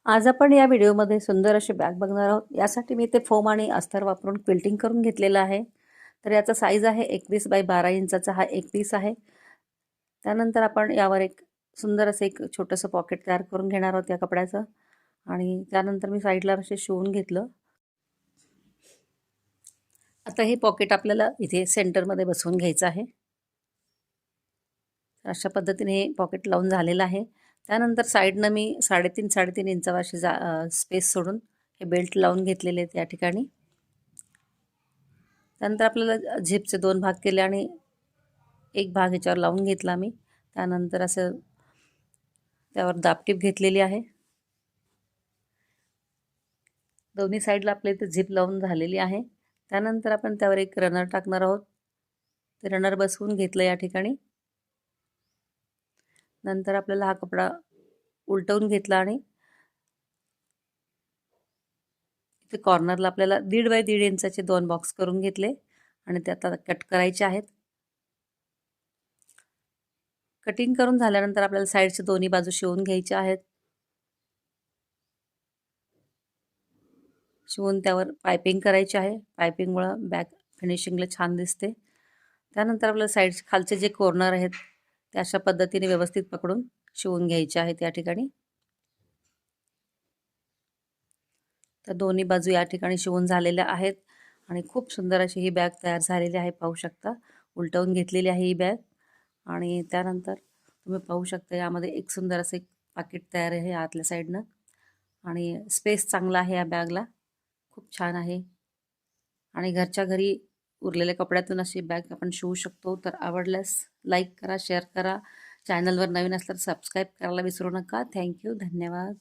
आज आपण या व्हिडिओमध्ये सुंदर अशी बॅग बघणार आहोत। यासाठी मी ते फोम आणि अस्तर वापरून क्विल्टिंग करून घेतलेलं आहे। तर याचा साईज आहे 21 बाय 12 इंचाचा हा एक पीस आहे। त्यानंतर आपण यावर एक सुंदर असं एक छोटंसं पॉकेट तयार करून घेणार आहोत या कपड्याचं। आणि त्यानंतर मी साईडला असे शिवून घेतलं। आता हे पॉकेट आपल्याला इथे सेंटरमध्ये बसवून घ्यायचं आहे। अशा पद्धतीने हे पॉकेट लावून झालेलं आहे। त्यानंतर साईडनं मी 3.5 इंचाची स्पेस सोडून हे बेल्ट लावून घेतलेले आहेत या ठिकाणी। त्यानंतर आपल्याला झिपचे 2 भाग केले आणि एक भाग ह्याच्यावर लावून घेतला मी। त्यानंतर असं त्यावर दाबटीप घेतलेली आहे। दोन्ही साईडला आपल्या इथे झिप लावून झालेली आहे। त्यानंतर आपण त्यावर एक रनर टाकणार आहोत। ते रनर बसवून घेतलं या ठिकाणी। नंतर आपल्याला हा कपडा उलटवून घेतला आणि इथे कॉर्नरला आपल्याला 1.5 बाय 1.5 इंचाचे 2 बॉक्स करून घेतले आणि ते आता कट करायचे आहेत। कटिंग करून झाल्यानंतर आपल्याला साईडच्या दोन्ही बाजू शिवून घ्यायच्या आहेत। शिवून त्यावर पायपिंग करायची आहे। पायपिंगमुळे बॅग फिनिशिंगला छान दिसते। त्यानंतर आपल्याला साईडचे खालचे जे कॉर्नर आहेत ते अशा पद्धतीने व्यवस्थित पकडून शिवून घ्यायचे आहेत या ठिकाणी। तर दोन्ही बाजू या ठिकाणी शिवून झालेल्या आहेत आणि खूप सुंदर अशी ही बॅग तयार झालेली आहे। पाहू शकता उलटवून घेतलेली आहे ही बॅग। आणि त्यानंतर तुम्ही पाहू शकता यामध्ये एक सुंदर असं एक पाकिट तयार आहे आतल्या साईडनं आणि स्पेस चांगला आहे या बॅगला, खूप छान आहे। आणि घरच्या घरी उरलेल्या कपड्यातून अशी बॅग आपण शिवू शकतो। तर आवडल्यास लाईक करा, शेअर करा, चॅनलवर नवीन असल्यास सबस्क्राईब करायला विसरू नका। थँक्यू, धन्यवाद।